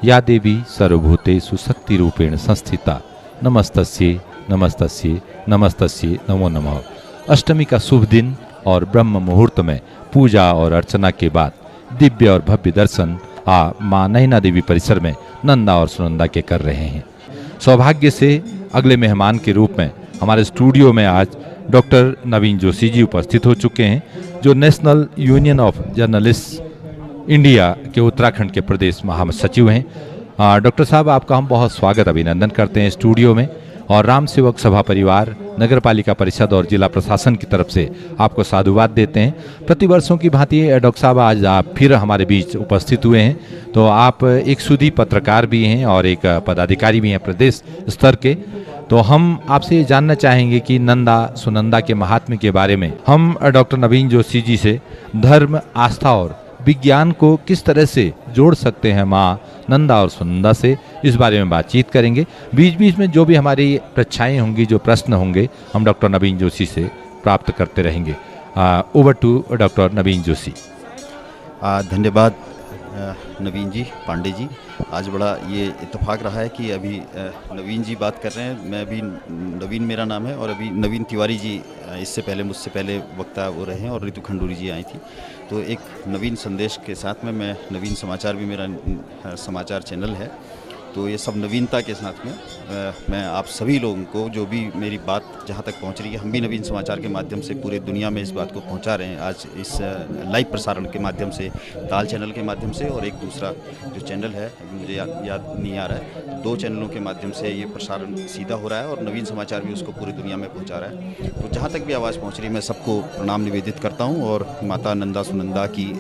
या देवी सर्वभूतेषु शक्तिरूपेण संस्थिता नमस्तस्ये नमस्तस्ये नमस्तस्ये नमो नमः। अष्टमी का शुभ दिन और ब्रह्म मुहूर्त में पूजा और अर्चना के बाद दिव्य और भव्य दर्शन माँ नैना देवी परिसर में नंदा और सुनंदा के कर रहे हैं। सौभाग्य से अगले मेहमान के रूप में हमारे स्टूडियो में आज डॉक्टर नवीन जोशी जी उपस्थित हो चुके हैं, जो national union of journalist India के उत्तराखंड के प्रदेश महासचिव हैं। डॉक्टर साहब, आपका हम बहुत स्वागत अभिनंदन करते हैं स्टूडियो में, और राम सेवक सभा परिवार, नगर पालिका परिषद और जिला प्रशासन की तरफ से आपको साधुवाद देते हैं। प्रतिवर्षों की भांति डॉक्टर साहब आज आप फिर हमारे बीच उपस्थित हुए हैं। तो आप एक सुधी पत्रकार भी हैं और एक पदाधिकारी भी हैं प्रदेश स्तर के। तो हम आपसे ये जानना चाहेंगे कि नंदा सुनंदा के महात्म्य के बारे में हम डॉक्टर नवीन जोशी जी से धर्म, आस्था और विज्ञान को किस तरह से जोड़ सकते हैं माँ नंदा और सुनंदा से, इस बारे में बातचीत करेंगे। बीच बीच में जो भी हमारी परीक्षाएं होंगी, जो प्रश्न होंगे, हम डॉक्टर नवीन जोशी से प्राप्त करते रहेंगे। ओवर टू डॉक्टर नवीन जोशी। धन्यवाद नवीन जी, पांडे जी। आज बड़ा ये इत्तेफाक रहा है कि अभी नवीन जी बात कर रहे हैं। मैं अभी नवीन मेरा नाम है, और अभी नवीन तिवारी जी इससे पहले मुझसे पहले वक्ता वो रहे हैं, और रितु खंडूरी जी आई थी। तो एक नवीन संदेश के साथ में मैं नवीन समाचार भी मेरा समाचार चैनल है। तो ये सब नवीनता के साथ में मैं आप सभी लोगों को, जो भी मेरी बात जहाँ तक पहुँच रही है, हम भी नवीन समाचार के माध्यम से पूरे दुनिया में इस बात को पहुँचा रहे हैं। आज इस लाइव प्रसारण के माध्यम से, ताल चैनल के माध्यम से, और एक दूसरा जो चैनल है मुझे याद नहीं आ रहा है, 2 चैनलों के माध्यम से ये प्रसारण सीधा हो रहा है, और नवीन समाचार भी उसको पूरी दुनिया में पहुँचा रहा है। तो जहाँ तक भी आवाज़ पहुँच रही है, मैं सबको प्रणाम निवेदित करता हूँ, और माता नंदा सुनंदा की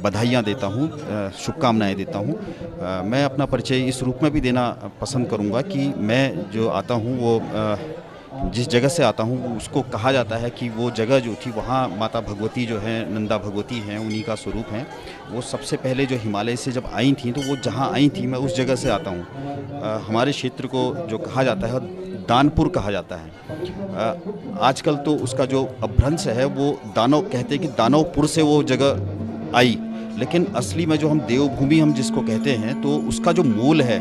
बधाइयाँ देता हूँ, शुभकामनाएँ देता हूँ। मैं अपना परिचय इस रूप में भी देना पसंद करूँगा कि मैं जो आता हूँ वो जिस जगह से आता हूँ उसको कहा जाता है कि वो जगह जो थी, वहाँ माता भगवती जो है, नंदा भगवती हैं, उन्हीं का स्वरूप है। वो सबसे पहले जो हिमालय से जब आई थी, तो वो जहाँ आई थी, मैं उस जगह से आता हूँ। हमारे क्षेत्र को जो कहा जाता है दानपुर कहा जाता है। आजकल तो उसका जो अपभ्रंश है वो दानव कहते हैं कि दानवपुर से वो जगह आई, लेकिन असली में जो हम देवभूमि हम जिसको कहते हैं, तो उसका जो मूल है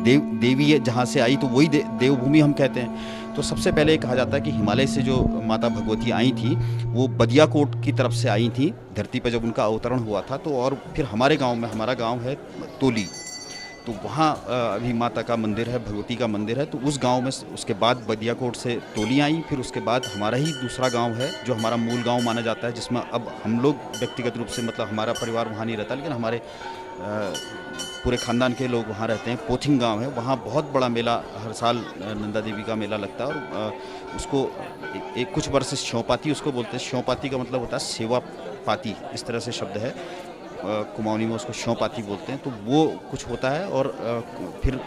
देवी है, जहाँ से आई, तो वही देवभूमि हम कहते हैं। तो सबसे पहले कहा जाता है कि हिमालय से जो माता भगवती आई थी, वो बदियाकोट की तरफ से आई थी धरती पर जब उनका अवतरण हुआ था। तो और फिर हमारे गांव में, हमारा गांव है तोली, तो वहाँ अभी माता का मंदिर है, भगवती का मंदिर है। तो उस गांव में उसके बाद बदियाकोट से तोली आई, फिर उसके बाद हमारा ही दूसरा गांव है जो हमारा मूल गांव माना जाता है, जिसमें अब हम लोग व्यक्तिगत रूप से, मतलब हमारा परिवार वहाँ नहीं रहता, लेकिन हमारे पूरे ख़ानदान के लोग वहाँ रहते हैं। पोथिंग गांव है, वहाँ बहुत बड़ा मेला हर साल नंदा देवी का मेला लगता है, और उसको एक कुछ वर्ष श्योपाती उसको बोलते हैं। श्योपाती का मतलब होता है सेवा पाती, इस तरह से शब्द है। कुमाऊनी में उसको श्योपाती बोलते हैं। तो वो कुछ होता है, और फिर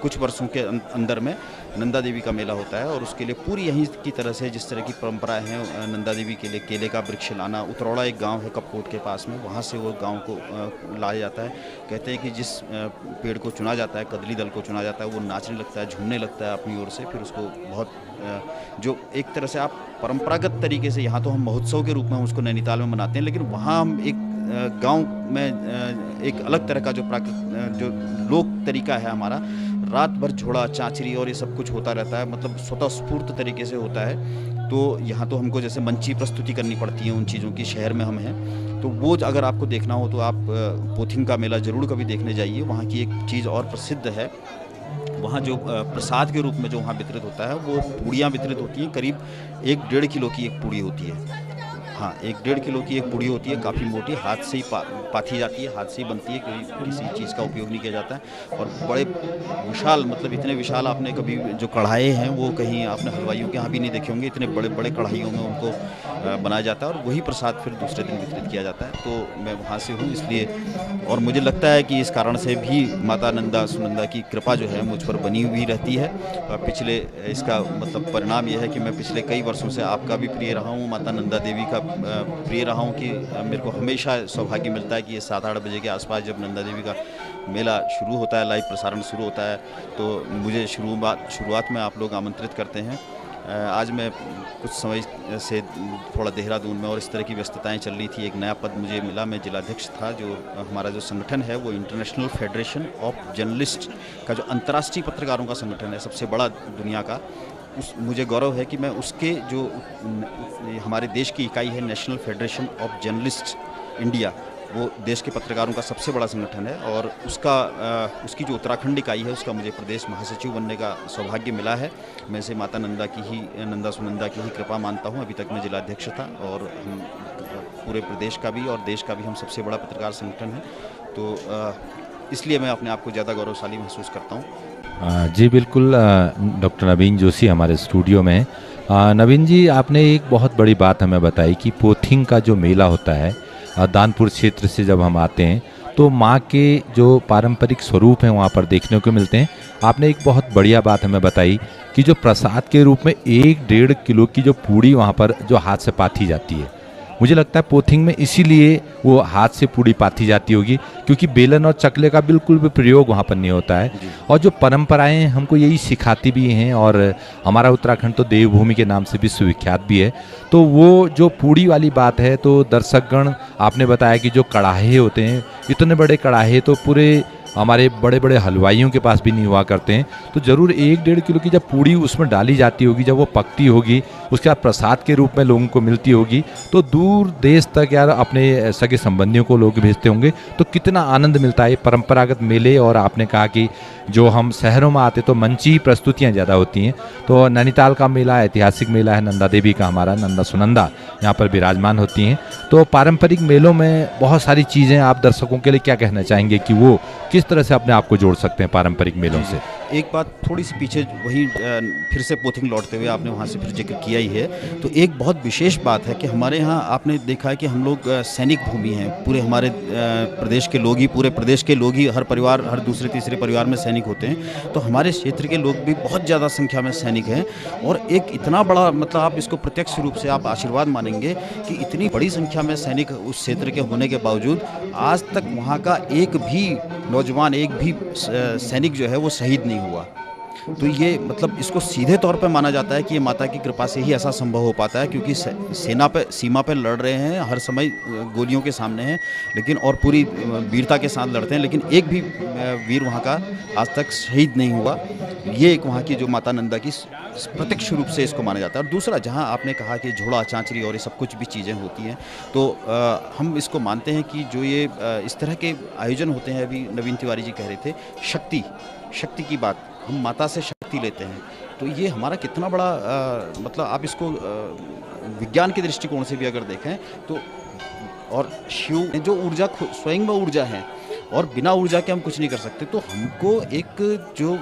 कुछ वर्षों के अंदर में नंदा देवी का मेला होता है, और उसके लिए पूरी यहीं की तरह से जिस तरह की परंपराएं हैं, नंदा देवी के लिए केले का वृक्ष लाना। उतरौड़ा एक गांव है कपकोट के पास में, वहाँ से वो गांव को लाया जाता है। कहते हैं कि जिस पेड़ को चुना जाता है, कदली दल को चुना जाता है, वो नाचने लगता है, झूमने लगता है अपनी ओर से। फिर उसको बहुत जो एक तरह से आप परंपरागत तरीके से, यहाँ तो हम महोत्सव के रूप में उसको नैनीताल में मनाते हैं, लेकिन वहाँ हम एक गांव में एक अलग तरह का जो लोक तरीका है हमारा, रात भर झोड़ा चाँचरी और ये सब कुछ होता रहता है, मतलब स्वतःस्फूर्त तरीके से होता है। तो यहाँ तो हमको जैसे मंची प्रस्तुति करनी पड़ती है उन चीज़ों की, शहर में हम हैं। तो वो अगर आपको देखना हो तो आप पोथिंग का मेला ज़रूर कभी देखने जाइए। वहाँ की एक चीज़ और प्रसिद्ध है, वहाँ जो प्रसाद के रूप में जो वहाँ वितरित होता है, वो पूड़ियाँ वितरित होती हैं। करीब 1-1.5 किलो की एक पूड़ी होती है। हाँ, 1-1.5 किलो की एक पूड़ी होती है, काफ़ी मोटी, हाथ से ही पाथी जाती है, हाथ से ही बनती है, कोई किसी चीज़ का उपयोग नहीं किया जाता है। और बड़े विशाल, मतलब इतने विशाल आपने कभी जो कढ़ाई हैं वो कहीं आपने हलवाइयों के यहाँ भी नहीं देखे होंगे। इतने बड़े बड़े कढ़ाइयों में उनको बनाया जाता है, और वही प्रसाद फिर दूसरे दिन वितरित किया जाता है। तो मैं वहाँ से हूँ, इसलिए, और मुझे लगता है कि इस कारण से भी माता नंदा सुनंदा की कृपा जो है मुझ पर बनी हुई रहती है। पिछले इसका मतलब परिणाम यह है कि मैं पिछले कई वर्षों से आपका भी प्रिय रहा हूँ, माता नंदा देवी का प्रिय रहा हूँ, कि मेरे को हमेशा सौभाग्य मिलता है कि ये 7-8 बजे के आसपास जब नंदा देवी का मेला शुरू होता है, लाइव प्रसारण शुरू होता है, तो मुझे शुरुआत में आप लोग आमंत्रित करते हैं। आज मैं कुछ समय से थोड़ा देहरादून में और इस तरह की व्यस्तताएं चल रही थी। एक नया पद मुझे मिला, मैं जिलाध्यक्ष था। जो हमारा जो संगठन है वो इंटरनेशनल फेडरेशन ऑफ जर्नलिस्ट का जो अंतर्राष्ट्रीय पत्रकारों का संगठन है, सबसे बड़ा दुनिया का, मुझे गौरव है कि मैं उसके जो हमारे देश की इकाई है national federation of journalist India, वो देश के पत्रकारों का सबसे बड़ा संगठन है, और उसकी जो उत्तराखंड इकाई है उसका मुझे प्रदेश महासचिव बनने का सौभाग्य मिला है। मैं इसे माता नंदा सुनंदा की ही कृपा मानता हूँ। अभी तक मैं जिलाध्यक्ष था, और हम पूरे प्रदेश का भी और देश का भी हम सबसे बड़ा पत्रकार संगठन है, तो इसलिए मैं अपने आप को ज़्यादा गौरवशाली महसूस करता हूँ। जी बिल्कुल, डॉक्टर नवीन जोशी हमारे स्टूडियो में हैं। नवीन जी, आपने एक बहुत बड़ी बात हमें बताई कि पोथिंग का जो मेला होता है, दानपुर क्षेत्र से जब हम आते हैं तो माँ के जो पारंपरिक स्वरूप हैं वहाँ पर देखने को मिलते हैं। आपने एक बहुत बढ़िया बात हमें बताई कि जो प्रसाद के रूप में 1-1.5 किलो की जो पूड़ी वहाँ पर जो हाथ से पाथी जाती है, मुझे लगता है पोथिंग में इसीलिए वो हाथ से पूड़ी पाथी जाती होगी, क्योंकि बेलन और चकले का बिल्कुल भी प्रयोग वहाँ पर नहीं होता है। और जो परंपराएं हमको यही सिखाती भी हैं, और हमारा उत्तराखंड तो देवभूमि के नाम से विश्वविख्यात भी है। तो वो जो पूड़ी वाली बात है, तो दर्शकगण, आपने बताया कि जो कड़ाहे होते हैं, इतने बड़े कड़ाहे तो पूरे हमारे बड़े बड़े हलवाइयों के पास भी नहीं हुआ करते हैं। तो ज़रूर 1-1.5 किलो की जब पूड़ी उसमें डाली जाती होगी, जब वो पकती होगी, उसके बाद प्रसाद के रूप में लोगों को मिलती होगी, तो दूर देश तक यार अपने सगे संबंधियों को लोग भेजते होंगे। तो कितना आनंद मिलता है परंपरागत मेले। और आपने कहा कि जो हम शहरों में आते तो मंची प्रस्तुतियाँ ज़्यादा होती हैं, तो नैनीताल का मेला ऐतिहासिक मेला है, नंदा देवी का हमारा नंदा सुनंदा यहाँ पर विराजमान होती हैं। तो पारंपरिक मेलों में बहुत सारी चीज़ें, आप दर्शकों के लिए क्या कहना चाहेंगे कि वो किस तरह से अपने आप को जोड़ सकते हैं पारंपरिक मेलों से? एक बात थोड़ी सी पीछे वही फिर से पोथिंग लौटते हुए आपने वहाँ से फिर जिक्र किया ही है, तो एक बहुत विशेष बात है कि हमारे यहाँ आपने देखा है कि हम लोग सैनिक भूमि हैं। पूरे हमारे प्रदेश के लोग ही, पूरे प्रदेश के लोग ही, हर परिवार, हर दूसरे तीसरे परिवार में सैनिक होते हैं। तो हमारे क्षेत्र के लोग भी बहुत ज़्यादा संख्या में सैनिक हैं, और एक इतना बड़ा, मतलब आप इसको प्रत्यक्ष रूप से आप आशीर्वाद मानेंगे कि इतनी बड़ी संख्या में सैनिक उस क्षेत्र के होने के बावजूद आज तक वहाँ का एक भी नौजवान, एक भी सैनिक जो है वो शहीद नहीं हुआ। तो ये मतलब इसको सीधे तौर पे माना जाता है कि ये माता की कृपा से ही ऐसा संभव हो पाता है, क्योंकि सेना पे, सीमा पे लड़ रहे हैं, हर समय गोलियों के सामने हैं, लेकिन और पूरी वीरता के साथ लड़ते हैं, लेकिन एक भी वीर वहाँ का आज तक शहीद नहीं हुआ। ये एक वहाँ की जो माता नंदा की प्रत्यक्ष रूप से इसको माना जाता है। और दूसरा, जहाँ आपने कहा कि झोड़ा चांचरी और ये सब कुछ भी चीज़ें होती हैं, तो हम इसको मानते हैं कि जो ये इस तरह के आयोजन होते हैं, अभी नवीन तिवारी जी कह रहे थे, शक्ति की बात, हम माता से शक्ति लेते हैं, तो ये हमारा कितना बड़ा मतलब आप इसको विज्ञान के दृष्टिकोण से भी अगर देखें तो, और शिव जो ऊर्जा स्वयं में ऊर्जा है, और बिना ऊर्जा के हम कुछ नहीं कर सकते। तो हमको एक जो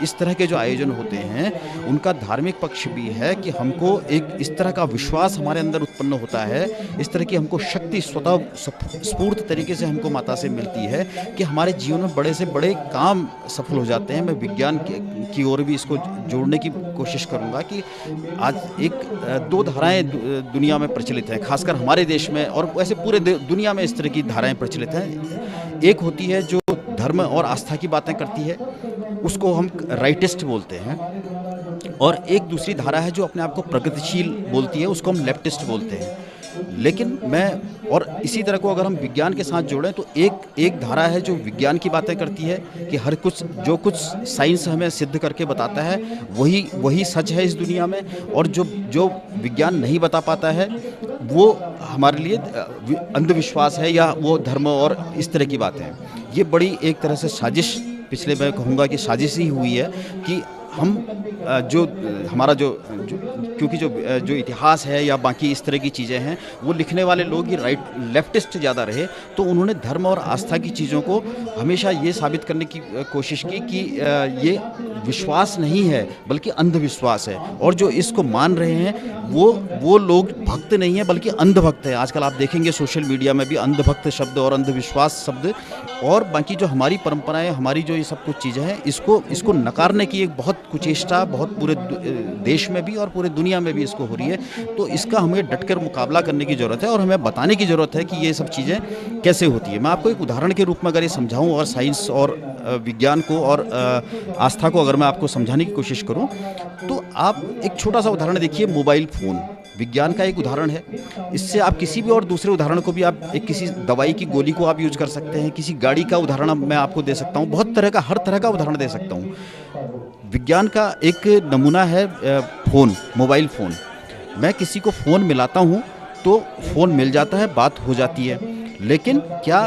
इस तरह के जो आयोजन होते हैं उनका धार्मिक पक्ष भी है कि हमको एक इस तरह का विश्वास हमारे अंदर उत्पन्न होता है, इस तरह की हमको शक्ति स्वतः स्फूर्त तरीके से हमको माता से मिलती है कि हमारे जीवन में बड़े से बड़े काम सफल हो जाते हैं। मैं विज्ञान की ओर भी इसको जोड़ने की कोशिश करूँगा कि आज दो धाराएँ दुनिया में प्रचलित हैं, खासकर हमारे देश में, और वैसे पूरे दुनिया में इस तरह की धाराएँ प्रचलित हैं। एक होती है जो धर्म और आस्था की बातें करती है, उसको हम राइटिस्ट बोलते हैं, और एक दूसरी धारा है जो अपने आप को प्रगतिशील बोलती है, उसको हम लेफ्टिस्ट बोलते हैं। लेकिन और इसी तरह को अगर हम विज्ञान के साथ जोड़ें तो एक धारा है जो विज्ञान की बातें करती है कि हर कुछ जो कुछ साइंस हमें सिद्ध करके बताता है वही सच है इस दुनिया में, और जो विज्ञान नहीं बता पाता है वो हमारे लिए अंधविश्वास है या वो धर्म और इस तरह की बातें हैं। ये बड़ी एक तरह से साजिश, पिछले मैं कहूँगा कि साजिश ही हुई है कि हम हमारा क्योंकि जो इतिहास है या बाकी इस तरह की चीज़ें हैं वो लिखने वाले लोग ही लेफ्टिस्ट ज़्यादा रहे, तो उन्होंने धर्म और आस्था की चीज़ों को हमेशा ये साबित करने की कोशिश की कि ये विश्वास नहीं है बल्कि अंधविश्वास है, और जो इसको मान रहे हैं वो लोग भक्त नहीं है बल्कि अंधभक्त है। आजकल आप देखेंगे सोशल मीडिया में भी अंधभक्त शब्द और अंधविश्वास शब्द, और बाकी जो हमारी परंपराएं, हमारी जो ये सब कुछ चीज़ें हैं, इसको नकारने की एक बहुत कुचेष्टा बहुत पूरे देश में भी और पूरे दुनिया दुनिया में भी इसको हो रही है। तो इसका हमें डट कर मुकाबला करने की ज़रूरत है और हमें बताने की ज़रूरत है कि ये सब चीज़ें कैसे होती है। मैं आपको एक उदाहरण के रूप में अगर ये समझाऊँ और साइंस और विज्ञान को और आस्था को अगर मैं आपको समझाने की कोशिश करूँ, तो आप एक छोटा सा उदाहरण देखिए, मोबाइल फ़ोन विज्ञान का एक उदाहरण है। इससे आप किसी भी और दूसरे उदाहरण को भी, आप एक किसी दवाई की गोली को आप यूज कर सकते हैं, किसी गाड़ी का उदाहरण मैं आपको दे सकता हूँ, बहुत तरह का, हर तरह का उदाहरण दे सकता हूँ। विज्ञान का एक नमूना है फ़ोन, मोबाइल फ़ोन। मैं किसी को फ़ोन मिलाता हूँ तो फ़ोन मिल जाता है, बात हो जाती है। लेकिन क्या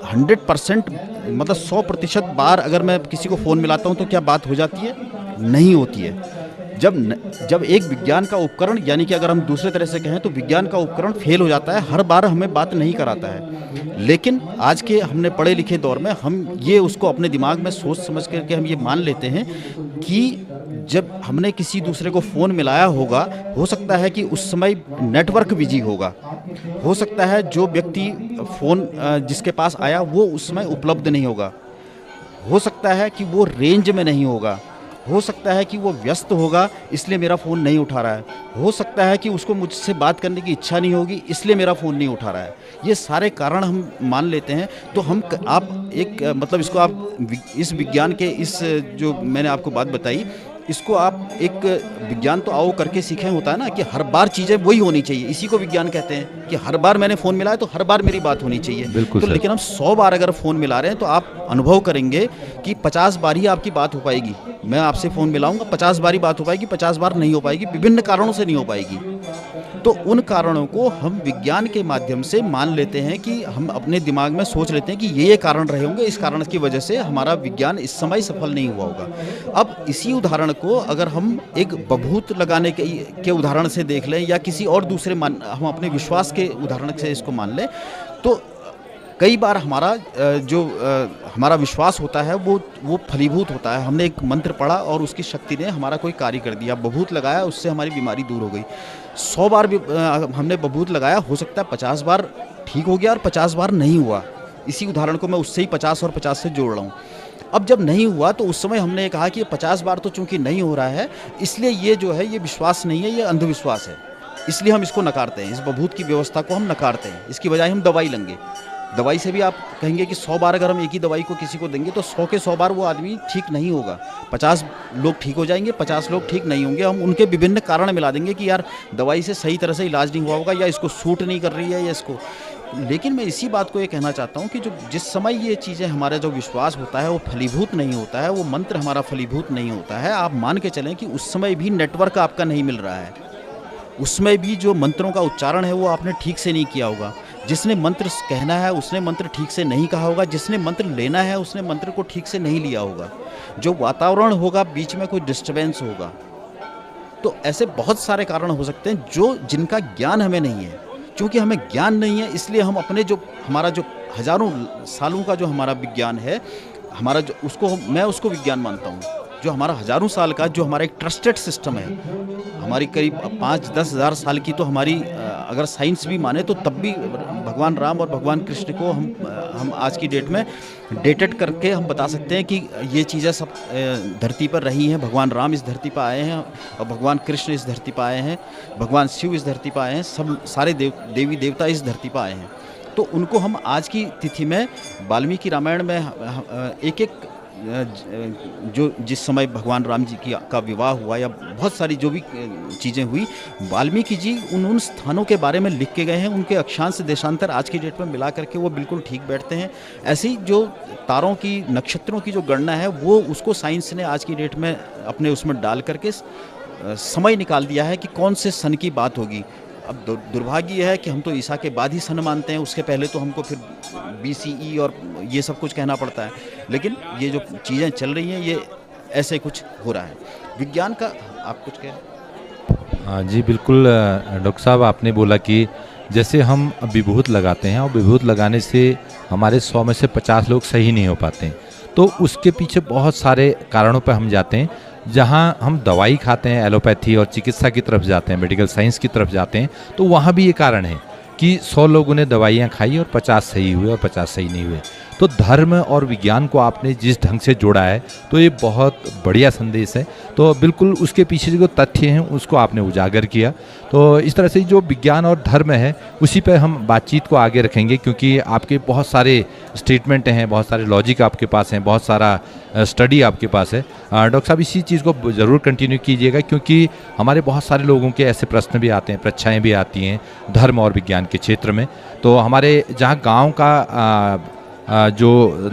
100% मतलब 100% बार अगर मैं किसी को फ़ोन मिलाता हूँ तो क्या बात हो जाती है? नहीं होती है। जब एक विज्ञान का उपकरण, यानी कि अगर हम दूसरे तरह से कहें तो विज्ञान का उपकरण फेल हो जाता है, हर बार हमें बात नहीं कराता है। लेकिन आज के हमने पढ़े लिखे दौर में हम ये उसको अपने दिमाग में सोच समझ करके हम ये मान लेते हैं कि जब हमने किसी दूसरे को फ़ोन मिलाया होगा, हो सकता है कि उस समय नेटवर्क बिजी होगा, हो सकता है जो व्यक्ति फ़ोन जिसके पास आया वो उस समय उपलब्ध नहीं होगा, हो सकता है कि वो रेंज में नहीं होगा, हो सकता है कि वो व्यस्त होगा इसलिए मेरा फ़ोन नहीं उठा रहा है, हो सकता है कि उसको मुझसे बात करने की इच्छा नहीं होगी इसलिए मेरा फ़ोन नहीं उठा रहा है। ये सारे कारण हम मान लेते हैं। तो आप एक मतलब इसको आप इस विज्ञान के इस जो मैंने आपको बात बताई, इसको आप एक विज्ञान तो आओ करके सीखें होता है ना, कि हर बार चीज़ें वही होनी चाहिए, इसी को विज्ञान कहते हैं कि हर बार मैंने फ़ोन मिलाया तो हर बार मेरी बात होनी चाहिए। बिल्कुल तो सर। लेकिन हम 100 बार अगर फ़ोन मिला रहे हैं तो आप अनुभव करेंगे कि 50 बार ही आपकी बात हो पाएगी। मैं आपसे फ़ोन मिलाऊंगा, 50 बार ही बात हो पाएगी, 50 बार नहीं हो पाएगी, विभिन्न कारणों से नहीं हो पाएगी। तो उन कारणों को हम विज्ञान के माध्यम से मान लेते हैं कि हम अपने दिमाग में सोच लेते हैं कि ये कारण रहे होंगे, इस कारण की वजह से हमारा विज्ञान इस समय सफल नहीं हुआ होगा। अब इसी उदाहरण को अगर हम एक बभूत लगाने के उदाहरण से देख लें, या किसी और दूसरे हम अपने विश्वास के उदाहरण से इसको मान लें, तो कई बार हमारा विश्वास होता है वो फलीभूत होता है। हमने एक मंत्र पढ़ा और उसकी शक्ति ने हमारा कोई कार्य कर दिया, बभूत लगाया, उससे हमारी बीमारी दूर हो गई। 100 बार भी हमने बभूत लगाया, हो सकता है 50 बार ठीक हो गया और 50 बार नहीं हुआ। इसी उदाहरण को मैं उससे ही 50 और 50 से जोड़ रहा हूँ। अब जब नहीं हुआ तो उस समय हमने कहा कि ये 50 बार तो चूंकि नहीं हो रहा है, इसलिए ये जो है ये विश्वास नहीं है, ये अंधविश्वास है, इसलिए हम इसको नकारते हैं, इस बभूत की व्यवस्था को हम नकारते हैं। इसकी बजाय हम दवाई लेंगे। दवाई से भी आप कहेंगे कि 100 बार अगर हम एक ही दवाई को किसी को देंगे तो 100 के 100 बार वो आदमी ठीक नहीं होगा। 50 लोग ठीक हो जाएंगे, 50 लोग ठीक नहीं होंगे। हम उनके विभिन्न कारण मिला देंगे कि यार दवाई से सही तरह से इलाज नहीं हुआ होगा, या इसको सूट नहीं कर रही है, या इसको। लेकिन मैं इसी बात को ये कहना चाहता हूँ कि जिस समय ये चीज़ें, हमारा जो विश्वास होता है वो फलीभूत नहीं होता है, वो मंत्र हमारा फलीभूत नहीं होता है, आप मान के चलें कि उस समय भी नेटवर्क आपका नहीं मिल रहा है, उसमें भी जो मंत्रों का उच्चारण है वो आपने ठीक से नहीं किया होगा। जिसने मंत्र कहना है उसने मंत्र ठीक से नहीं कहा होगा, जिसने मंत्र लेना है उसने मंत्र को ठीक से नहीं लिया होगा, जो वातावरण होगा बीच में कोई डिस्टर्बेंस होगा। तो ऐसे बहुत सारे कारण हो सकते हैं जिनका ज्ञान हमें नहीं है। चूँकि हमें ज्ञान नहीं है इसलिए हम अपने हमारा जो हज़ारों सालों का जो हमारा विज्ञान है, मैं उसको विज्ञान मानता हूँ। जो हमारा हज़ारों साल का जो हमारा एक ट्रस्टेड सिस्टम है, हमारी करीब 5-10 हज़ार साल की तो हमारी अगर साइंस भी माने तो तब भी भगवान राम और भगवान कृष्ण को हम आज की डेट में डेटेड करके हम बता सकते हैं कि ये चीज़ें सब धरती पर रही हैं। भगवान राम इस धरती पर आए हैं और भगवान कृष्ण इस धरती पर आए हैं, भगवान शिव इस धरती पर आए हैं, सब सारे देवी देवता इस धरती पर आए हैं। तो उनको हम आज की तिथि में वाल्मीकि रामायण में एक जो जिस समय भगवान राम जी का विवाह हुआ या बहुत सारी जो भी चीज़ें हुई, वाल्मीकि जी उन स्थानों के बारे में लिख के गए हैं। उनके अक्षांश देशांतर आज की डेट में मिला करके वो बिल्कुल ठीक बैठते हैं। ऐसे ही जो तारों की, नक्षत्रों की जो गणना है वो उसको साइंस ने आज की डेट में अपने उसमें डाल करके समय निकाल दिया है कि कौन से सन की बात होगी। अब दुर्भाग्य यह है कि हम तो ईसा के बाद ही सन मानते हैं, उसके पहले तो हमको फिर BCE और ये सब कुछ कहना पड़ता है। लेकिन ये जो चीज़ें चल रही हैं ये ऐसे कुछ हो रहा है। विज्ञान का आप कुछ कहें? जी बिल्कुल डॉक्टर साहब, आपने बोला कि जैसे हम विभूत लगाते हैं और विभूत लगाने से हमारे 100 में से 50 लोग सही नहीं हो पाते हैं, तो उसके पीछे बहुत सारे कारणों पर हम जाते हैं। जहाँ हम दवाई खाते हैं, एलोपैथी और चिकित्सा की तरफ जाते हैं, मेडिकल साइंस की तरफ जाते हैं, तो वहाँ भी ये कारण है कि 100 लोगों ने दवाइयाँ खाई और 50 सही हुए और 50 सही नहीं हुए। तो धर्म और विज्ञान को आपने जिस ढंग से जोड़ा है तो ये बहुत बढ़िया संदेश है। तो बिल्कुल उसके पीछे जो तथ्य हैं उसको आपने उजागर किया। तो इस तरह से जो विज्ञान और धर्म है उसी पे हम बातचीत को आगे रखेंगे, क्योंकि आपके बहुत सारे स्टेटमेंट हैं, बहुत सारे लॉजिक आपके पास हैं, बहुत सारा स्टडी आपके पास है। डॉक्टर साहब इसी चीज़ को ज़रूर कंटिन्यू कीजिएगा, क्योंकि हमारे बहुत सारे लोगों के ऐसे प्रश्न भी आते हैं, परीक्षाएँ भी आती हैं धर्म और विज्ञान के क्षेत्र में। तो हमारे जहाँ गाँव का जो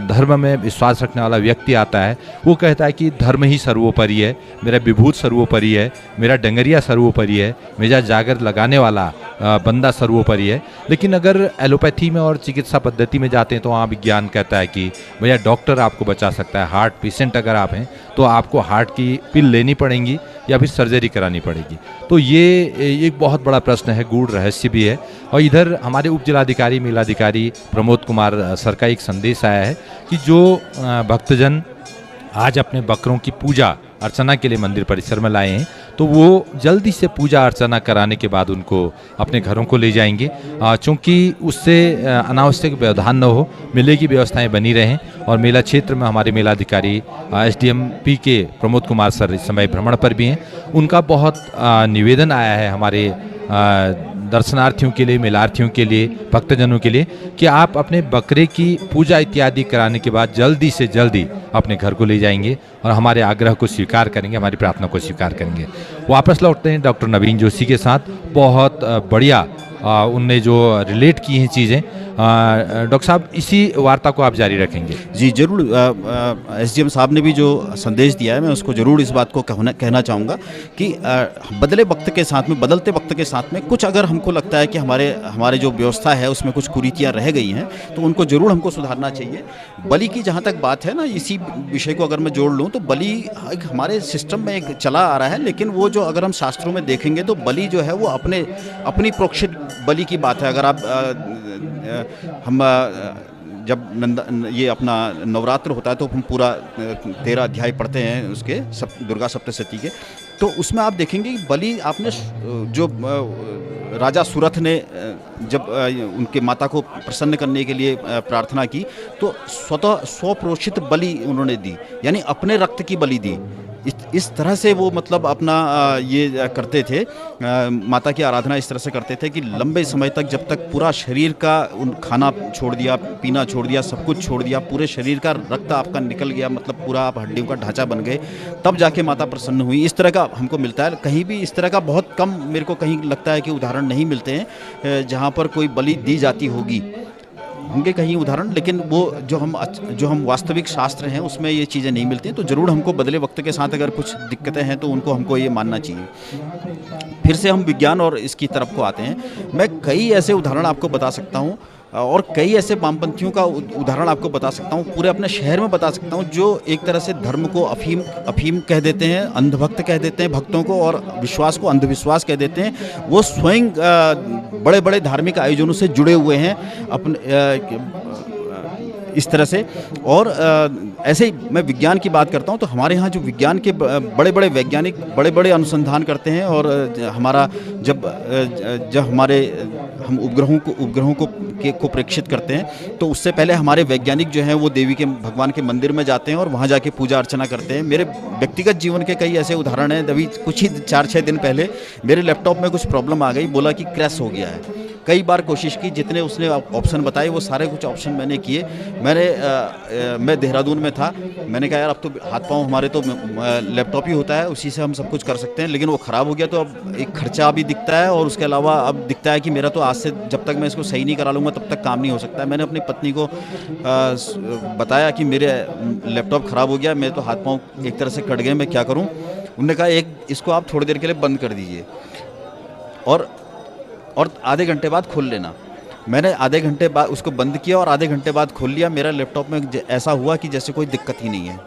धर्म में विश्वास रखने वाला व्यक्ति आता है वो कहता है कि धर्म ही सर्वोपरि है, मेरा विभूत सर्वोपरि है, मेरा डंगरिया सर्वोपरि है, मेरा जागर लगाने वाला बंदा सर्वोपरि है। लेकिन अगर एलोपैथी में और चिकित्सा पद्धति में जाते हैं तो वहाँ विज्ञान कहता है कि भैया डॉक्टर आपको बचा सकता है, हार्ट पेशेंट अगर आप हैं तो आपको हार्ट की पिल लेनी पड़ेगी या फिर सर्जरी करानी पड़ेगी। तो ये एक बहुत बड़ा प्रश्न है, गूढ़ रहस्य भी है। और इधर हमारे उप जिलाधिकारी मेलाधिकारी प्रमोद कुमार सर का एक संदेश आया है कि जो भक्तजन आज अपने बकरों की पूजा अर्चना के लिए मंदिर परिसर में लाए हैं तो वो जल्दी से पूजा अर्चना कराने के बाद उनको अपने घरों को ले जाएंगे, चूँकि उससे अनावश्यक व्यवधान न हो, मेले की व्यवस्थाएं बनी रहें। और मेला क्षेत्र में हमारे मेलाधिकारी SDM PK Pramod Kumar sir इस समय भ्रमण पर भी हैं। उनका बहुत निवेदन आया है हमारे दर्शनार्थियों के लिए, मेलार्थियों के लिए, भक्तजनों के लिए कि आप अपने बकरे की पूजा इत्यादि कराने के बाद जल्दी से जल्दी अपने घर को ले जाएंगे और हमारे आग्रह को स्वीकार करेंगे, हमारी प्रार्थना को स्वीकार करेंगे। वापस लौटते हैं डॉक्टर नवीन जोशी के साथ। बहुत बढ़िया उनने जो रिलेट की हैं चीज़ें। डॉक्टर साहब इसी वार्ता को आप जारी रखेंगे? जी ज़रूर। SDM साहब ने भी जो संदेश दिया है मैं उसको ज़रूर इस बात को कहना चाहूँगा कि बदलते वक्त के साथ में कुछ अगर हमको लगता है कि हमारे जो व्यवस्था है उसमें कुछ कुरीतियाँ रह गई हैं तो उनको ज़रूर हमको सुधारना चाहिए। बलि की जहाँ तक बात है ना, इसी विषय को अगर मैं जोड़ लूँ तो बलि एक हमारे सिस्टम में एक चला आ रहा है, लेकिन वो जो अगर हम शास्त्रों में देखेंगे तो बलि जो है वो अपनी प्रोक्षित बलि की बात है। अगर आप हम जब ये अपना नवरात्र होता है तो हम पूरा 13 अध्याय पढ़ते हैं उसके दुर्गा सप्तशती के, तो उसमें आप देखेंगे कि बलि आपने जो राजा सुरथ ने जब उनके माता को प्रसन्न करने के लिए प्रार्थना की तो स्वतः स्वप्रोषित बलि उन्होंने दी, यानी अपने रक्त की बलि दी। इस तरह से वो मतलब अपना ये करते थे, माता की आराधना इस तरह से करते थे कि लंबे समय तक, जब तक पूरा शरीर का खाना छोड़ दिया, पीना छोड़ दिया, सब कुछ छोड़ दिया, पूरे शरीर का रक्त आपका निकल गया, मतलब पूरा आप हड्डियों का ढांचा बन गए, तब जाके माता प्रसन्न हुई। इस तरह का हमको मिलता है। कहीं भी इस तरह का बहुत कम मेरे को कहीं लगता है कि उदाहरण नहीं मिलते हैं जहाँ पर कोई बलि दी जाती होंगे कहीं उदाहरण, लेकिन वो जो हम वास्तविक शास्त्र हैं उसमें ये चीज़ें नहीं मिलती हैं। तो ज़रूर हमको बदले वक्त के साथ अगर कुछ दिक्कतें हैं तो हमको ये मानना चाहिए। फिर से हम विज्ञान और इसकी तरफ को आते हैं। मैं कई ऐसे उदाहरण आपको बता सकता हूँ और कई ऐसे वामपंथियों का उदाहरण आपको बता सकता हूँ, पूरे अपने शहर में बता सकता हूँ, जो एक तरह से धर्म को अफीम कह देते हैं, अंधभक्त कह देते हैं भक्तों को, और विश्वास को अंधविश्वास कह देते हैं। वो स्वयं बड़े बड़े धार्मिक आयोजनों से जुड़े हुए हैं अपने इस तरह से। और ऐसे ही मैं विज्ञान की बात करता हूँ तो हमारे यहाँ जो विज्ञान के बड़े बड़े वैज्ञानिक बड़े बड़े अनुसंधान करते हैं, और हमारा जब हम उपग्रहों को प्रेक्षित करते हैं तो उससे पहले हमारे वैज्ञानिक जो हैं वो देवी के भगवान के मंदिर में जाते हैं और वहाँ जाके पूजा अर्चना करते हैं। मेरे व्यक्तिगत जीवन के कई ऐसे उदाहरण हैं। अभी कुछ ही 4-6 दिन पहले मेरे लैपटॉप में कुछ प्रॉब्लम आ गई, बोला कि क्रैश हो गया है। कई बार कोशिश की, जितने उसने ऑप्शन बताए वो सारे कुछ ऑप्शन मैंने किए। मैं देहरादून में था, मैंने कहा यार अब तो हाथ पांव हमारे तो लैपटॉप ही होता है, उसी से हम सब कुछ कर सकते हैं, लेकिन वो ख़राब हो गया तो अब एक खर्चा भी दिखता है और उसके अलावा अब दिखता है कि मेरा तो आज से जब तक मैं इसको सही नहीं करा लूँगा तब तक काम नहीं हो सकता है। मैंने अपनी पत्नी को बताया कि मेरे लैपटॉप ख़राब हो गया, मेरे तो हाथ पाँव एक तरह से कट गए, मैं क्या करूँ। उन्होंने कहा इसको आप थोड़ी देर के लिए बंद कर दीजिए और आधे घंटे बाद खोल लेना। मैंने आधे घंटे बाद उसको बंद किया और आधे घंटे बाद खोल लिया। मेरा लैपटॉप में ऐसा हुआ कि जैसे कोई दिक्कत ही नहीं है।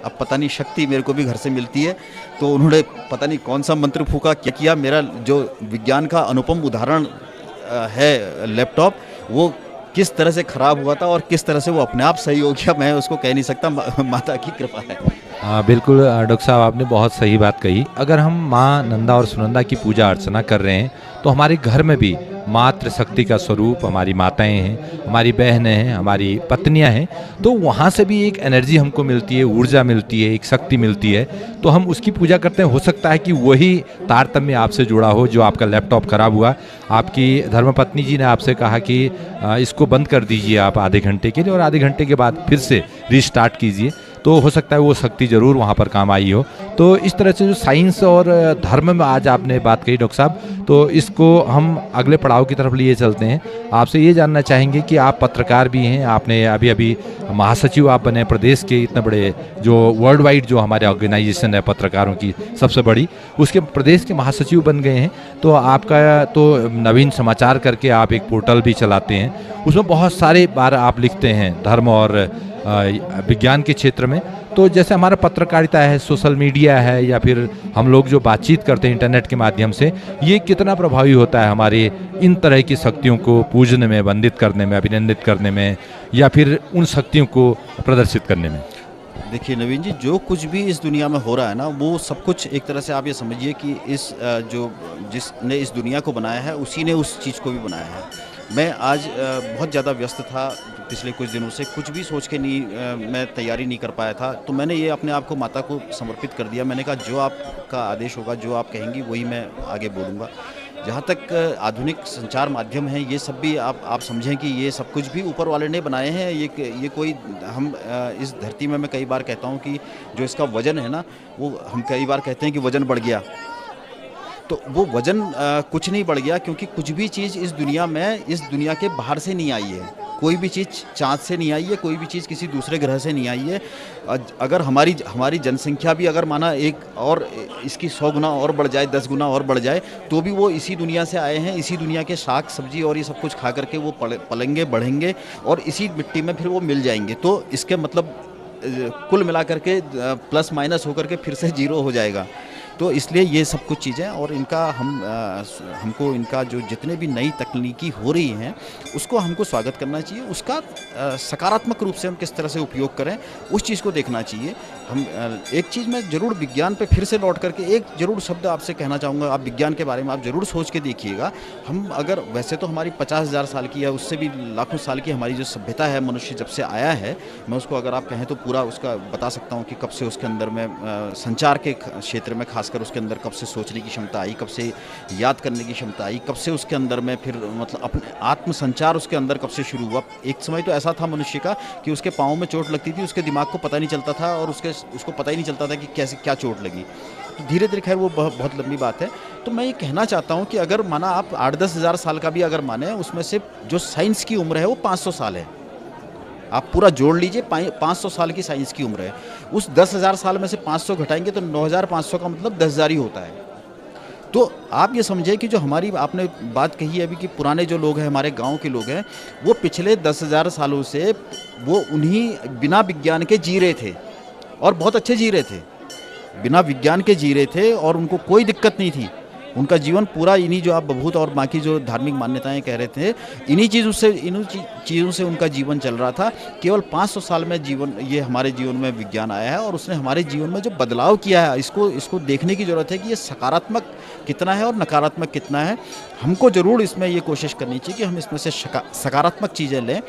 अब पता नहीं, शक्ति मेरे को भी घर से मिलती है, तो उन्होंने पता नहीं कौन सा मंत्र फूका, क्या किया। मेरा जो विज्ञान का अनुपम उदाहरण है लैपटॉप, वो किस तरह से ख़राब हुआ था और किस तरह से वो अपने आप सही हो गया, मैं उसको कह नहीं सकता, माता की कृपा है। बिल्कुल डॉक्टर साहब, आपने बहुत सही बात कही। अगर हम माँ नंदा और सुनंदा की पूजा अर्चना कर रहे हैं तो हमारे घर में भी मातृ शक्ति का स्वरूप हमारी माताएं हैं, हमारी बहनें हैं, हमारी पत्नियां हैं, तो वहाँ से भी एक एनर्जी हमको मिलती है, ऊर्जा मिलती है, एक शक्ति मिलती है, तो हम उसकी पूजा करते हैं। हो सकता है कि वही तारतम्य आपसे जुड़ा हो। जो आपका लैपटॉप खराब हुआ, आपकी धर्मपत्नी जी ने आपसे कहा कि इसको बंद कर दीजिए आप आधे घंटे के लिए, और आधे घंटे के बाद फिर से रीस्टार्ट कीजिए, तो हो सकता है वो शक्ति ज़रूर वहाँ पर काम आई हो। तो इस तरह से जो साइंस और धर्म में आज आपने बात कही डॉक्टर साहब, तो इसको हम अगले पड़ाव की तरफ लिए चलते हैं। आपसे ये जानना चाहेंगे कि आप पत्रकार भी हैं, आपने अभी अभी महासचिव आप बने प्रदेश के, इतने बड़े जो वर्ल्ड वाइड जो हमारे ऑर्गेनाइजेशन है पत्रकारों की सबसे बड़ी, उसके प्रदेश के महासचिव बन गए हैं। तो आपका तो नवीन समाचार करके आप एक पोर्टल भी चलाते हैं, उसमें बहुत सारे बार आप लिखते हैं धर्म और विज्ञान के क्षेत्र में। तो जैसे हमारा पत्रकारिता है, सोशल मीडिया है, या फिर हम लोग जो बातचीत करते हैं इंटरनेट के माध्यम से, ये कितना प्रभावी होता है हमारे इन तरह की शक्तियों को पूजने में, वंदित करने में, अभिनंदित करने में, या फिर उन शक्तियों को प्रदर्शित करने में? देखिए नवीन जी, जो कुछ भी इस दुनिया में हो रहा है ना, वो सब कुछ एक तरह से आप ये समझिए कि जिसने इस दुनिया को बनाया है, उसी ने उस चीज़ को भी बनाया है। मैं आज बहुत ज़्यादा व्यस्त था पिछले कुछ दिनों से, कुछ भी सोच के नहीं मैं तैयारी नहीं कर पाया था, तो मैंने ये अपने आप को माता को समर्पित कर दिया। मैंने कहा जो आपका आदेश होगा, जो आप कहेंगी, वही मैं आगे बोलूँगा। जहाँ तक आधुनिक संचार माध्यम है, ये सब भी आप समझें कि ये सब कुछ भी ऊपर वाले ने बनाए हैं। ये कोई हम इस धरती में, मैं कई बार कहता हूँ कि जो इसका वज़न है ना, वो हम कई बार कहते हैं कि वज़न बढ़ गया, तो वो वज़न कुछ नहीं बढ़ गया, क्योंकि कुछ भी चीज़ इस दुनिया में, इस दुनिया के बाहर से नहीं आई है। कोई भी चीज़ चाँद से नहीं आई है, कोई भी चीज़ किसी दूसरे ग्रह से नहीं आई है। अगर हमारी जनसंख्या भी अगर माना एक और इसकी 100 गुना और बढ़ जाए, 10 गुना और बढ़ जाए, तो भी वो इसी दुनिया से आए हैं। इसी दुनिया के शाक सब्जी और ये सब कुछ खा करके वो पलेंगे, बढ़ेंगे, और इसी मिट्टी में फिर वो मिल जाएंगे। तो इसके मतलब कुल मिला करके प्लस माइनस होकर के फिर से जीरो हो जाएगा। तो इसलिए ये सब कुछ चीज़ें, और इनका हमको इनका जो जितने भी नई तकनीकी हो रही हैं, उसको हमको स्वागत करना चाहिए। उसका सकारात्मक रूप से हम किस तरह से उपयोग करें, उस चीज़ को देखना चाहिए। हम एक चीज़ मैं ज़रूर विज्ञान पे फिर से लौट करके एक ज़रूर शब्द आपसे कहना चाहूँगा। आप विज्ञान के बारे में आप ज़रूर सोच के देखिएगा। हम अगर वैसे तो हमारी 50,000 साल की या उससे भी लाखों साल की हमारी जो सभ्यता है, मनुष्य जब से आया है, मैं उसको अगर आप कहें तो पूरा उसका बता सकता हूँ कि कब से उसके अंदर में संचार के क्षेत्र में खासकर उसके अंदर कब से सोचने की क्षमता आई, कब से याद करने की क्षमता आई, कब से उसके अंदर में फिर मतलब अपने आत्म संचार उसके अंदर कब से शुरू हुआ। एक समय तो ऐसा था मनुष्य का कि उसके पाँव में चोट लगती थी, उसके दिमाग को पता नहीं चलता था, और उसको पता ही नहीं चलता था कि कैसे क्या चोट लगी। तो धीरे धीरे, खैर वो बहुत लंबी बात है। तो मैं ये कहना चाहता हूँ कि अगर माना आप 8-10 हज़ार साल का भी अगर माने, उसमें से जो साइंस की उम्र है वो 500 साल है। आप पूरा जोड़ लीजिए, 500 साल की साइंस की उम्र है। उस 10,000 साल में से 500 घटाएंगे तो 9,500 का मतलब 10,000 ही होता है। तो आप ये समझें कि जो हमारी आपने बात कही है अभी कि पुराने जो लोग हैं, हमारे गांव के लोग हैं, वो पिछले 10,000 सालों से वो उन्हीं बिना विज्ञान के जी रहे थे, और बहुत अच्छे जी रहे थे, बिना विज्ञान के जी रहे थे, और उनको कोई दिक्कत नहीं थी। उनका जीवन पूरा इन्हीं जो आप बभूत और बाकी जो धार्मिक मान्यताएं कह रहे थे, इन्हीं चीज़ों से उनका जीवन चल रहा था। केवल 500 साल में ये हमारे जीवन में विज्ञान आया है, और उसने हमारे जीवन में जो बदलाव किया है, इसको देखने की ज़रूरत है कि ये सकारात्मक कितना है और नकारात्मक कितना है। हमको ज़रूर इसमें ये कोशिश करनी चाहिए कि हम इसमें से सकारात्मक चीज़ें लें,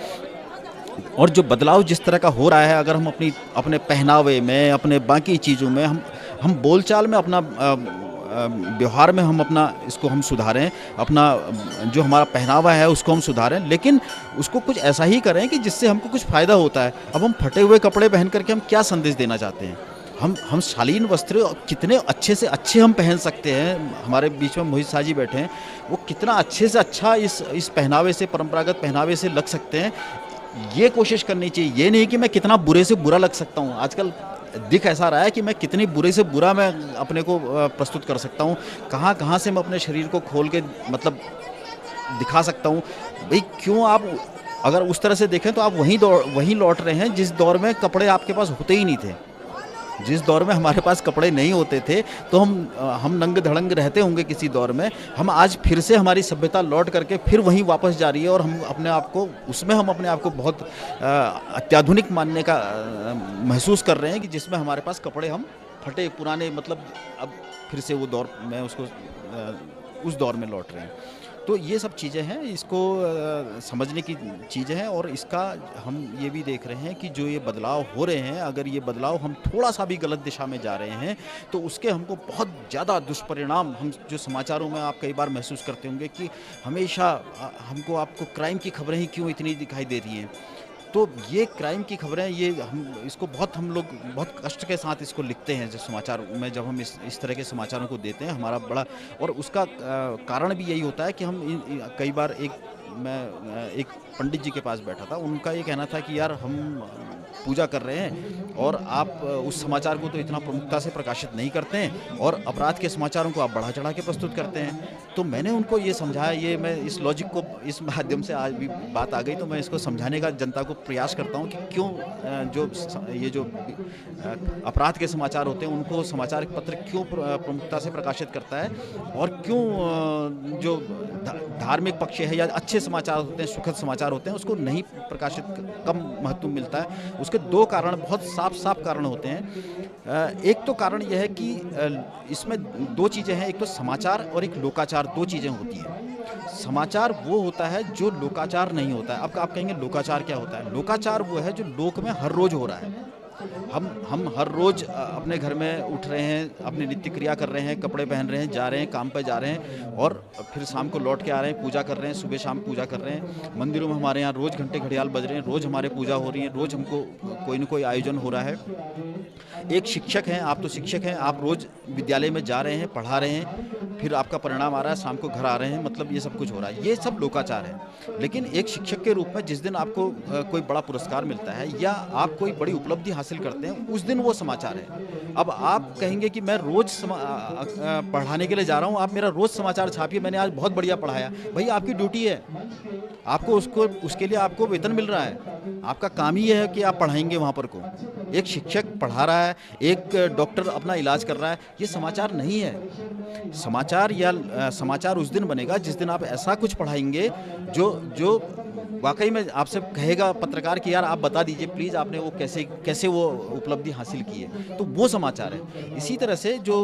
और जो बदलाव जिस तरह का हो रहा है, अगर हम अपने पहनावे में, अपने बाकी चीज़ों में, हम बोलचाल में, अपना व्यवहार में हम अपना इसको हम सुधारें, अपना जो हमारा पहनावा है उसको हम सुधारें, लेकिन उसको कुछ ऐसा ही करें कि जिससे हमको कुछ फ़ायदा होता है। अब हम फटे हुए कपड़े पहन करके हम क्या संदेश देना चाहते हैं? हम शालीन वस्त्र कितने अच्छे से अच्छे हम पहन सकते हैं। हमारे बीच में मोहित शाह जी बैठे हैं, वो कितना अच्छे से अच्छा इस पहनावे से, परंपरागत पहनावे से लग सकते हैं। ये कोशिश करनी चाहिए, ये नहीं कि मैं कितना बुरे से बुरा लग सकता हूँ। आजकल दिख ऐसा रहा है कि मैं कितनी बुरे से बुरा मैं अपने को प्रस्तुत कर सकता हूँ, कहाँ से मैं अपने शरीर को खोल के मतलब दिखा सकता हूँ। भाई क्यों आप अगर उस तरह से देखें तो आप वहीं लौट रहे हैं जिस दौर में कपड़े आपके पास होते ही नहीं थे। जिस दौर में हमारे पास कपड़े नहीं होते थे तो हम नंग धड़ंग रहते होंगे किसी दौर में। हम आज फिर से हमारी सभ्यता लौट करके फिर वहीं वापस जा रही है, और हम अपने आप को बहुत अत्याधुनिक मानने का महसूस कर रहे हैं कि जिसमें हमारे पास कपड़े हम फटे पुराने, मतलब अब फिर से वो दौर में उस दौर में लौट रहे हैं। तो ये सब चीज़ें हैं, इसको समझने की चीज़ें हैं। और इसका हम ये भी देख रहे हैं कि जो ये बदलाव हो रहे हैं, अगर ये बदलाव हम थोड़ा सा भी गलत दिशा में जा रहे हैं तो उसके हमको बहुत ज़्यादा दुष्परिणाम, हम जो समाचारों में आप कई बार महसूस करते होंगे कि हमेशा हमको आपको क्राइम की खबरें ही क्यों इतनी दिखाई दे रही हैं। तो ये क्राइम की खबरें, ये हम इसको बहुत, हम लोग बहुत कष्ट के साथ इसको लिखते हैं जो समाचार में, जब हम इस तरह के समाचारों को देते हैं हमारा बड़ा। और उसका कारण भी यही होता है कि हम कई बार एक पंडित जी के पास बैठा था, उनका ये कहना था कि यार हम पूजा कर रहे हैं और आप उस समाचार को तो इतना प्रमुखता से प्रकाशित नहीं करते हैं और अपराध के समाचारों को आप बढ़ा चढ़ा के प्रस्तुत करते हैं। तो मैंने उनको ये समझाया, ये मैं इस लॉजिक को इस माध्यम से आज भी बात आ गई तो मैं इसको समझाने का जनता को प्रयास करता हूँ कि क्यों ये जो अपराध के समाचार होते हैं उनको समाचार पत्र क्यों प्रमुखता से प्रकाशित करता है, और क्यों जो धार्मिक पक्ष है या अच्छे समाचार होते हैं, सुखद समाचार होते हैं, उसको नहीं प्रकाशित, कम महत्व मिलता है। उसके दो कारण, बहुत साफ कारण होते हैं। एक तो कारण यह है कि इसमें दो चीज़ें हैं, एक तो समाचार और एक लोकाचार, दो चीज़ें होती हैं। समाचार वो होता है जो लोकाचार नहीं होता है। अब आप कहेंगे लोकाचार क्या होता है? लोकाचार वो है जो लोक में हर रोज़ हो रहा है। हम हर रोज़ अपने घर में उठ रहे हैं, अपनी नित्य क्रिया कर रहे हैं, कपड़े पहन रहे हैं, जा रहे हैं, काम पे जा रहे हैं और फिर शाम को लौट के आ रहे हैं, पूजा कर रहे हैं, सुबह शाम पूजा कर रहे हैं। मंदिरों में हमारे यहाँ रोज़ घंटे घड़ियाल बज रहे हैं, रोज़ हमारे पूजा हो रही है, रोज़ हमको कोई न कोई आयोजन हो रहा है। एक शिक्षक हैं, आप तो शिक्षक हैं, आप रोज़ विद्यालय में जा रहे हैं, पढ़ा रहे हैं, फिर आपका परिणाम आ रहा है, शाम को घर आ रहे हैं, मतलब ये सब कुछ हो रहा है, ये सब लोकाचार है। लेकिन एक शिक्षक के रूप में जिस दिन आपको कोई बड़ा पुरस्कार मिलता है या आप कोई बड़ी उपलब्धि हासिल करते हैं, उस दिन वो समाचार है। अब आप कहेंगे कि मैं रोज़ पढ़ाने के लिए जा रहा हूँ, आप मेरा रोज़ समाचार छापिए, मैंने आज बहुत बढ़िया पढ़ाया। भाई आपकी ड्यूटी है, आपको उसके लिए आपको वेतन मिल रहा है, आपका काम ही है कि आप पढ़ाएंगे वहाँ पर को। एक शिक्षक पढ़ा रहा है, एक डॉक्टर अपना इलाज कर रहा है, ये समाचार नहीं है। समाचार उस दिन बनेगा जिस दिन आप ऐसा कुछ पढ़ाएंगे जो वाकई में आपसे कहेगा पत्रकार कि यार आप बता दीजिए प्लीज़, आपने वो कैसे वो उपलब्धि हासिल की है, तो वो समाचार है। इसी तरह से जो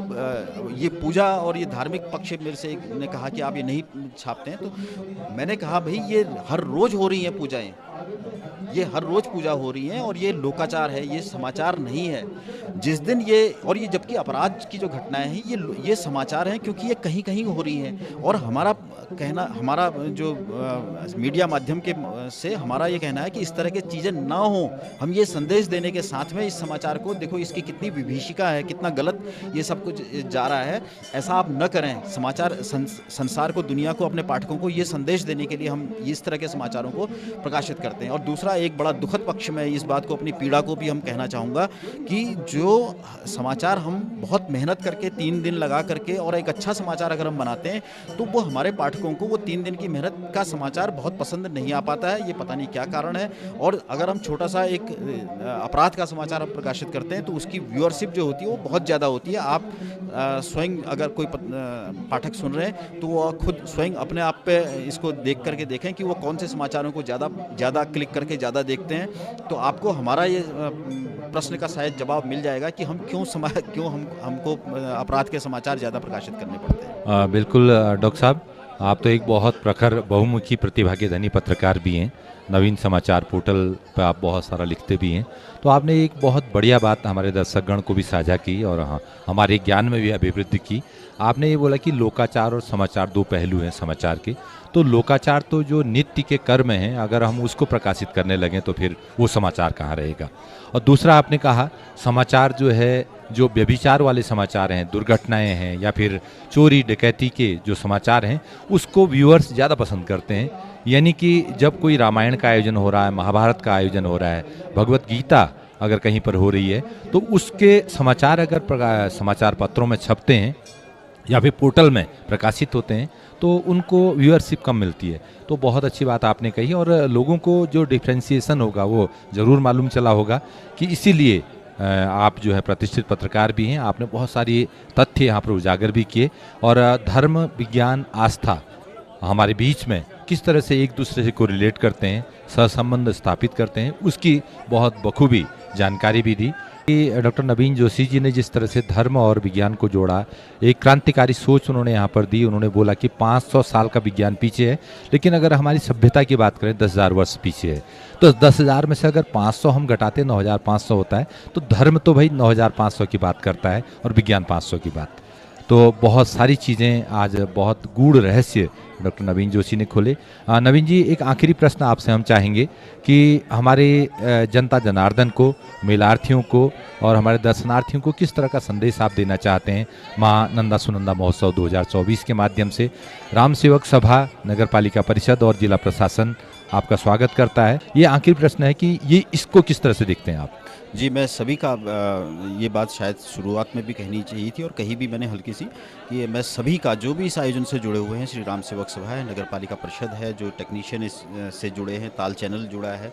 ये पूजा और ये धार्मिक पक्ष मेरे से ने कहा कि आप ये नहीं छापते हैं, तो मैंने कहा भाई ये हर रोज़ हो रही हैं पूजाएं, ये हर रोज़ पूजा हो रही है और ये लोकाचार है, ये समाचार नहीं है। जिस दिन ये, और ये जबकि अपराध की जो घटनाएं हैं ये समाचार हैं, क्योंकि ये कहीं कहीं हो रही हैं। और हमारा जो मीडिया माध्यम के से हमारा ये कहना है कि इस तरह की चीज़ें ना हो। हम ये संदेश देने के साथ में इस समाचार को देखो, इसकी कितनी विभीषिका है, कितना गलत ये सब कुछ जा रहा है, ऐसा आप न करें। समाचार संसार को, दुनिया को, अपने पाठकों को ये संदेश देने के लिए हम इस तरह के समाचारों को प्रकाशित करते हैं। और दूसरा एक बड़ा दुखद पक्ष में इस बात को, अपनी पीड़ा को भी हम कहना चाहूँगा कि जो समाचार हम बहुत मेहनत करके 3 दिन लगा करके और एक अच्छा समाचार अगर हम बनाते हैं तो वो हमारे पाठकों को वो 3 दिन की मेहनत का समाचार बहुत पसंद नहीं आ पाता है। ये पता नहीं क्या कारण है। और अगर हम छोटा सा एक अपराध का समाचार हम प्रकाशित करते हैं तो उसकी व्यूअरशिप जो होती है वो बहुत ज़्यादा होती है। आप स्वयं अगर कोई पाठक सुन रहे हैं तो वो खुद स्वयं अपने आप पे इसको देख करके देखें कि वो कौन से समाचारों को ज़्यादा क्लिक करके ज़्यादा देखते हैं, तो आपको हमारा ये प्रश्न का शायद जवाब मिल जाएगा कि हम हमको अपराध के समाचार ज़्यादा प्रकाशित करने पड़ते हैं। बिल्कुल डॉक्टर साहब, आप तो एक बहुत प्रखर बहुमुखी प्रतिभा के धनी पत्रकार भी हैं। नवीन समाचार पोर्टल पर आप बहुत सारा लिखते भी हैं। तो आपने एक बहुत बढ़िया बात हमारे दर्शकगण को भी साझा की और हाँ, हमारे ज्ञान में भी अभिवृद्धि की। आपने ये बोला कि लोकाचार और समाचार दो पहलू हैं समाचार के। तो लोकाचार तो जो नित्य के कर्म हैं, अगर हम उसको प्रकाशित करने लगें तो फिर वो समाचार कहाँ रहेगा। और दूसरा आपने कहा समाचार जो है, जो व्यभिचार वाले समाचार हैं, दुर्घटनाएं हैं या फिर चोरी डकैती के जो समाचार हैं, उसको व्यूअर्स ज़्यादा पसंद करते हैं। यानी कि जब कोई रामायण का आयोजन हो रहा है, महाभारत का आयोजन हो रहा है, भगवत गीता अगर कहीं पर हो रही है, तो उसके समाचार अगर समाचार पत्रों में छपते हैं या फिर पोर्टल में प्रकाशित होते हैं तो उनको व्यूअरशिप कम मिलती है। तो बहुत अच्छी बात आपने कही और लोगों को जो डिफ्रेंशिएशन होगा वो ज़रूर मालूम चला होगा कि इसीलिए आप जो है प्रतिष्ठित पत्रकार भी हैं। आपने बहुत सारी तथ्य यहाँ पर उजागर भी किए और धर्म, विज्ञान, आस्था हमारे बीच में किस तरह से एक दूसरे से कोरिलेट करते हैं, सहसंबंध स्थापित करते हैं, उसकी बहुत बखूबी जानकारी भी दी। कि डॉक्टर नवीन जोशी जी ने जिस तरह से धर्म और विज्ञान को जोड़ा, एक क्रांतिकारी सोच उन्होंने यहाँ पर दी। उन्होंने बोला कि 500 साल का विज्ञान पीछे है, लेकिन अगर हमारी सभ्यता की बात करें 10,000 वर्ष पीछे है। तो 10,000 में से अगर 500 हम घटाते 9,500 होता है, तो धर्म तो भाई 9,500 की बात करता है और विज्ञान 500 की बात। तो बहुत सारी चीज़ें, आज बहुत गूढ़ रहस्य डॉक्टर नवीन जोशी ने खोले। नवीन जी, एक आखिरी प्रश्न आपसे हम चाहेंगे कि हमारे जनता जनार्दन को, मेलार्थियों को और हमारे दर्शनार्थियों को किस तरह का संदेश आप देना चाहते हैं माँ नंदा सुनंदा महोत्सव 2024 के माध्यम से। राम सेवक सभा, नगर पालिका परिषद और जिला प्रशासन आपका स्वागत करता है। ये आखिरी प्रश्न है कि ये इसको किस तरह से देखते हैं आप? जी, मैं सभी का ये बात शायद शुरुआत में भी कहनी चाहिए थी और कही भी मैंने हल्की सी, कि मैं सभी का जो भी इस आयोजन से जुड़े हुए हैं, श्री राम सेवक सभा है, नगर पालिका परिषद है, जो टेक्नीशियन इस से जुड़े हैं, ताल चैनल जुड़ा है,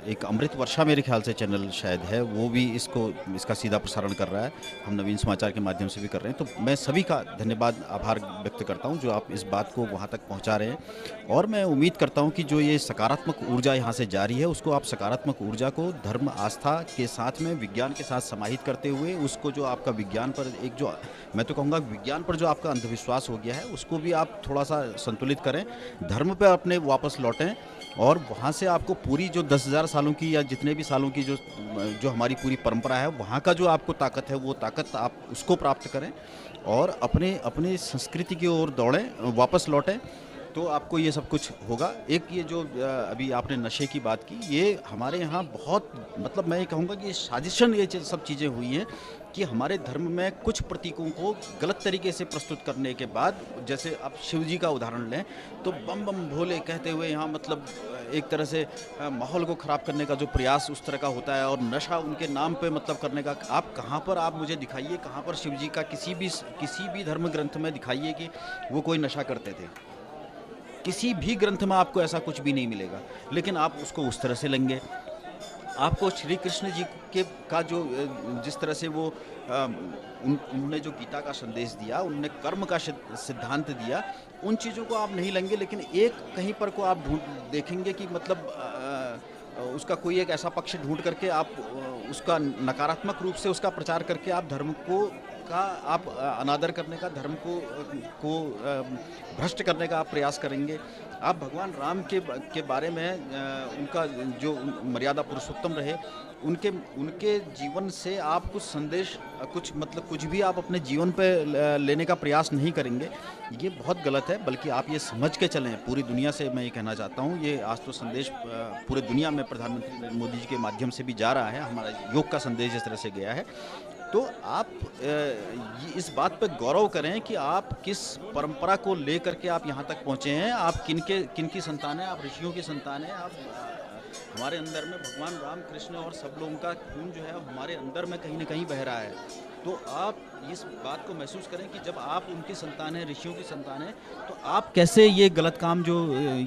एक अमृत वर्षा मेरे ख्याल से चैनल शायद है, वो भी इसका सीधा प्रसारण कर रहा है, हम नवीन समाचार के माध्यम से भी कर रहे हैं। तो मैं सभी का धन्यवाद, आभार व्यक्त करता हूँ जो आप इस बात को वहाँ तक पहुँचा रहे हैं। और मैं उम्मीद करता हूँ कि जो ये सकारात्मक ऊर्जा यहाँ से जारी है, उसको आप सकारात्मक ऊर्जा को धर्म आस्था के साथ में, विज्ञान के साथ समाहित करते हुए, उसको जो आपका विज्ञान पर एक, जो मैं तो कहूँगा विज्ञान पर जो आपका अंधविश्वास हो गया है, उसको भी आप थोड़ा सा संतुलित करें, धर्म पे अपने वापस लौटें और वहाँ से आपको पूरी जो 10,000 सालों की या जितने भी सालों की जो हमारी पूरी परंपरा है, वहाँ का जो आपको ताकत है, वो ताकत आप उसको प्राप्त करें और अपने संस्कृति की ओर दौड़ें, वापस लौटें, तो आपको ये सब कुछ होगा। एक ये जो अभी आपने नशे की बात की, ये हमारे यहाँ बहुत, मतलब मैं ये कहूँगा कि साजिशन ये सब चीज़ें हुई हैं कि हमारे धर्म में कुछ प्रतीकों को गलत तरीके से प्रस्तुत करने के बाद, जैसे आप शिव जी का उदाहरण लें, तो बम बम भोले कहते हुए यहाँ मतलब एक तरह से माहौल को ख़राब करने का जो प्रयास उस तरह का होता है, और नशा उनके नाम पे मतलब करने का। आप कहाँ पर, आप मुझे दिखाइए कहाँ पर शिव जी का किसी भी धर्म ग्रंथ में दिखाइए कि वो कोई नशा करते थे। किसी भी ग्रंथ में आपको ऐसा कुछ भी नहीं मिलेगा, लेकिन आप उसको उस तरह से लेंगे। आपको श्री कृष्ण जी का जो जिस तरह से वो उन्होंने जो गीता का संदेश दिया, उन्होंने कर्म का सिद्धांत दिया, उन चीज़ों को आप नहीं लेंगे, लेकिन एक कहीं पर को आप देखेंगे कि मतलब उसका कोई एक ऐसा पक्ष ढूंढ करके आप उसका नकारात्मक रूप से उसका प्रचार करके आप धर्म का आप अनादर करने का, धर्म को भ्रष्ट करने का आप प्रयास करेंगे। आप भगवान राम के बारे में उनका जो मर्यादा पुरुषोत्तम रहे, उनके जीवन से आप कुछ संदेश, कुछ भी आप अपने जीवन पे लेने का प्रयास नहीं करेंगे, ये बहुत गलत है। बल्कि आप ये समझ के चलें, पूरी दुनिया से मैं ये कहना चाहता हूँ, ये आज तो संदेश पूरे दुनिया में प्रधानमंत्री मोदी जी के माध्यम से भी जा रहा है, हमारा योग का संदेश जिस तरह से गया है। तो आप इस बात पर गौरव करें कि आप किस परंपरा को लेकर के आप यहाँ तक पहुँचे हैं, आप किनकी संतान हैं, आप ऋषियों की संतान हैं। आप हमारे अंदर में भगवान राम कृष्ण और सब लोगों का खून जो है हमारे अंदर में कहीं ना कहीं बह रहा है। तो आप इस बात को महसूस करें कि जब आप उनकी संतान हैं, ऋषियों की संतान हैं, तो आप कैसे ये गलत काम, जो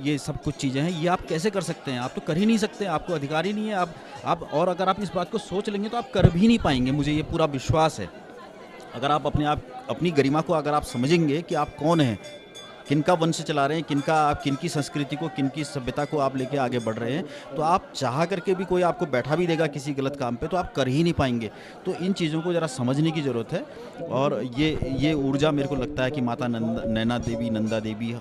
ये सब कुछ चीज़ें हैं, ये आप कैसे कर सकते हैं? आप तो कर ही नहीं सकते, आपको अधिकार ही नहीं है। आप और अगर आप इस बात को सोच लेंगे तो आप कर भी नहीं पाएंगे, मुझे ये पूरा विश्वास है। अगर आप अपनी गरिमा को अगर आप समझेंगे कि आप कौन हैं, किनका वंश चला रहे हैं, किनकी संस्कृति को, किनकी सभ्यता को आप लेके आगे बढ़ रहे हैं, तो आप चाह करके भी कोई आपको बैठा भी देगा किसी गलत काम पे, तो आप कर ही नहीं पाएंगे। तो इन चीज़ों को ज़रा समझने की ज़रूरत है। और ये ऊर्जा मेरे को लगता है कि माता नैना देवी, नंदा देवी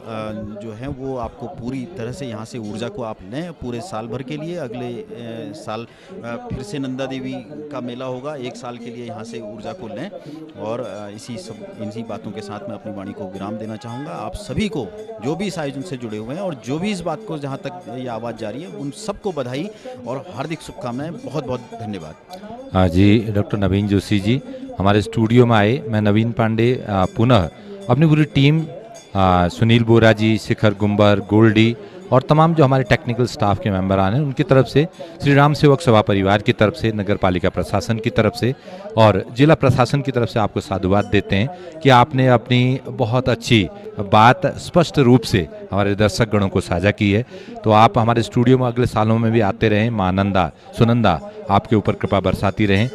जो हैं, वो आपको पूरी तरह से यहाँ से ऊर्जा को आप लें पूरे साल भर के लिए। अगले साल फिर से नंदा देवी का मेला होगा, 1 साल के लिए यहाँ से ऊर्जा को लें। और इन्हीं बातों के साथ मैं अपनी वाणी को विराम देना चाहूँगा। आप सभी को, जो भी इस आयोजन से जुड़े हुए हैं और जो भी इस बात को, जहां तक ये आवाज़ जा रही है, उन सबको बधाई और हार्दिक शुभकामनाएं। बहुत बहुत धन्यवाद। हाँ जी, डॉक्टर नवीन जोशी जी हमारे स्टूडियो में आए। मैं नवीन पांडे पुनः अपनी पूरी टीम, सुनील बोरा जी, शिखर गुंबर, गोल्डी और तमाम जो हमारे टेक्निकल स्टाफ के मेंबर आने, उनकी तरफ से, श्री राम सेवक सभा परिवार की तरफ से, नगर पालिका प्रशासन की तरफ से और जिला प्रशासन की तरफ से आपको साधुवाद देते हैं कि आपने अपनी बहुत अच्छी बात स्पष्ट रूप से हमारे दर्शक गणों को साझा की है। तो आप हमारे स्टूडियो में अगले सालों में भी आते रहें। माँ नंदा सुनंदा आपके ऊपर कृपा बरसाती रहें।